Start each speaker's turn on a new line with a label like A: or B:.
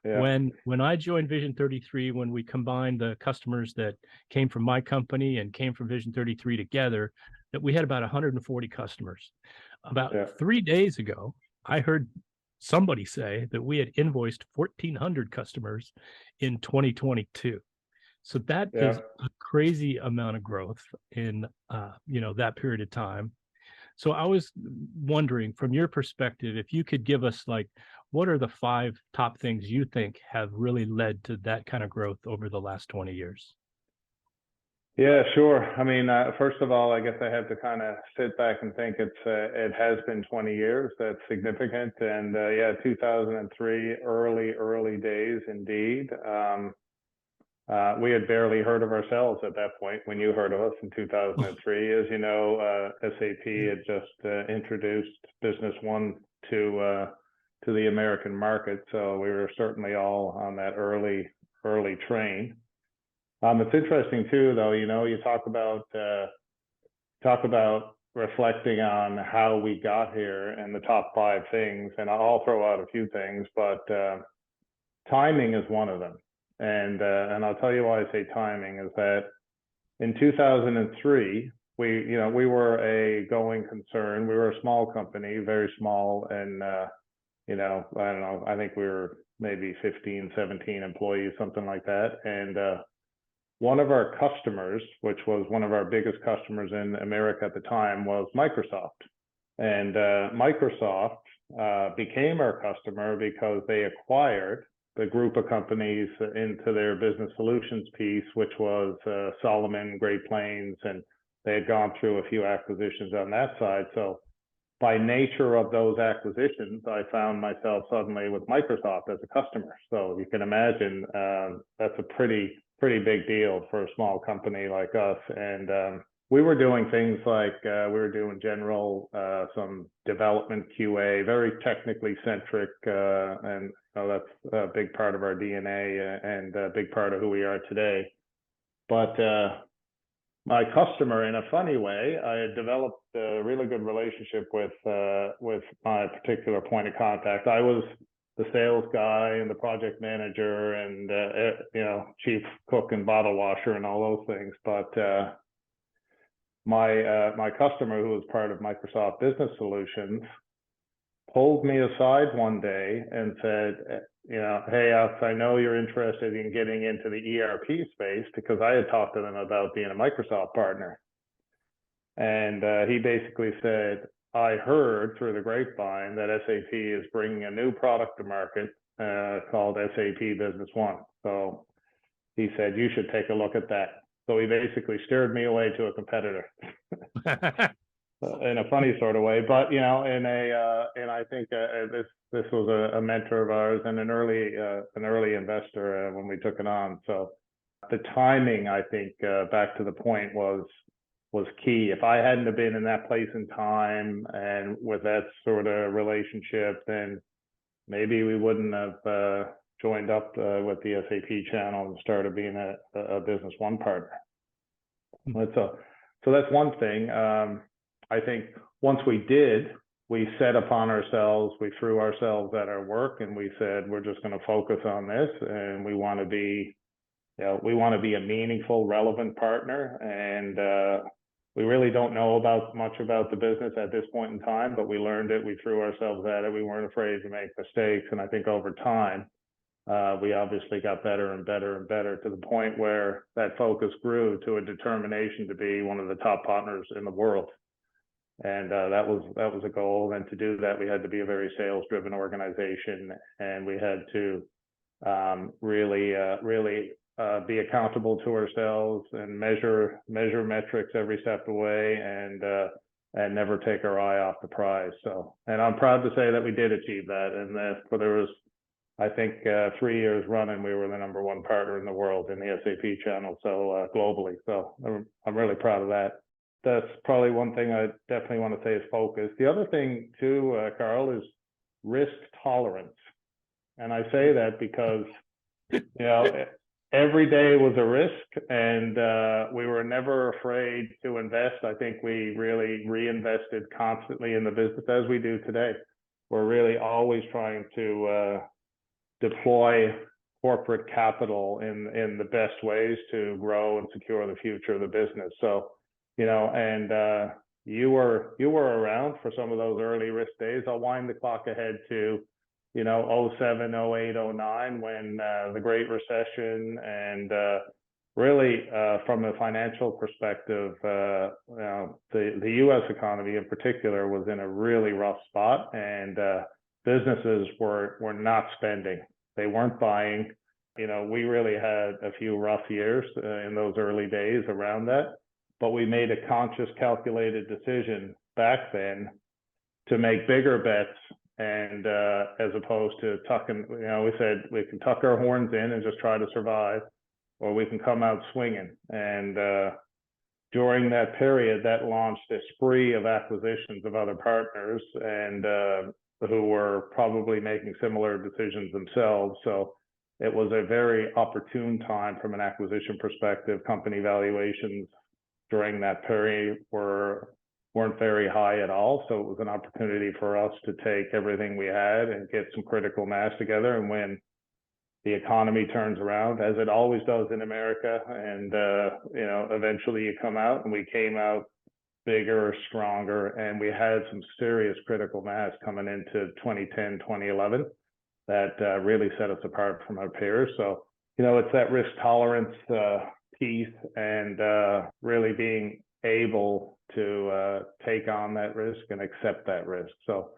A: Yeah.
B: When I joined Vision 33, when we combined the customers that came from my company and came from Vision 33 together, that we had about 140 customers. About
A: Yeah.
B: 3 days ago, I heard somebody say that we had invoiced 1,400 customers in 2022. So that
A: Yeah.
B: is a crazy amount of growth in that period of time. So I was wondering, from your perspective, if you could give us like, what are the 5 top things you think have really led to that kind of growth over the last 20 years?
A: Yeah, sure. I mean, first of all, I guess I have to kind of sit back and think it has been 20 years. That's significant. And yeah, 2003, early days indeed. We had barely heard of ourselves at that point when you heard of us in 2003. As you know, SAP had just introduced Business One to the American market, so we were certainly all on that early train. It's interesting too, though. You talk about reflecting on how we got here and the top 5 things, and I'll throw out a few things, but timing is one of them. And I'll tell you why I say timing is that in 2003, we were a going concern. We were a small company, very small, and I don't know, I think we were maybe 15, 17 employees, something like that. And one of our customers, which was one of our biggest customers in America at the time, was Microsoft. And Microsoft became our customer because they acquired the group of companies into their business solutions piece, which was Solomon, Great Plains, and they had gone through a few acquisitions on that side. So by nature of those acquisitions, I found myself suddenly with Microsoft as a customer. So you can imagine that's a pretty big deal for a small company like us. And we were doing things like we were doing general some development QA, very technically centric, and that's a big part of our DNA and a big part of who we are today. But my customer, in a funny way, I had developed a really good relationship with my particular point of contact. I was the sales guy and the project manager and chief cook and bottle washer and all those things. But my customer, who was part of Microsoft Business Solutions, pulled me aside one day and said, hey, Alex, I know you're interested in getting into the ERP space, because I had talked to them about being a Microsoft partner. And he basically said, I heard through the grapevine that SAP is bringing a new product to market called SAP Business One. So he said, you should take a look at that. So he basically steered me away to a competitor. In a funny sort of way, but and I think this was a mentor of ours and an early investor when we took it on. So the timing, I think, back to the point, was key. If I hadn't have been in that place and time and with that sort of relationship, then maybe we wouldn't have joined up with the SAP channel and started being a Business One partner. So that's one thing. I think once we did, we set upon ourselves, we threw ourselves at our work, and we said, we're just going to focus on this, and we want to be a meaningful, relevant partner. And we really don't know much about the business at this point in time, but we learned it. We threw ourselves at it. We weren't afraid to make mistakes. And I think over time, we obviously got better and better and better, to the point where that focus grew to a determination to be one of the top partners in the world. And that was a goal. And to do that, we had to be a very sales-driven organization, and we had to really be accountable to ourselves and measure metrics every step of the way, and never take our eye off the prize. So, and I'm proud to say that we did achieve that. And there was, I think, 3 years running, we were the #1 partner in the world in the SAP channel, so globally. So I'm really proud of that. That's probably one thing I definitely want to say is focus. The other thing too, Carl, is risk tolerance. And I say that because, every day was a risk, and we were never afraid to invest. I think we really reinvested constantly in the business, as we do today. We're really always trying to deploy corporate capital in the best ways to grow and secure the future of the business. So, and you were around for some of those early risk days. I'll wind the clock ahead to, 07, 08, 09, when the Great Recession and really from a financial perspective, the U.S. economy in particular was in a really rough spot, and businesses were not spending. They weren't buying. We really had a few rough years in those early days around that, but we made a conscious, calculated decision back then to make bigger bets, and as opposed to tucking, we said we can tuck our horns in and just try to survive, or we can come out swinging. And during that period, that launched a spree of acquisitions of other partners, and who were probably making similar decisions themselves. So it was a very opportune time from an acquisition perspective. Company valuations during that period weren't very high at all. So it was an opportunity for us to take everything we had and get some critical mass together. And when the economy turns around, as it always does in America, and eventually you come out, and we came out bigger, stronger, and we had some serious critical mass coming into 2010, 2011 that really set us apart from our peers. So, it's that risk tolerance piece, and really being able to take on that risk and accept that risk. So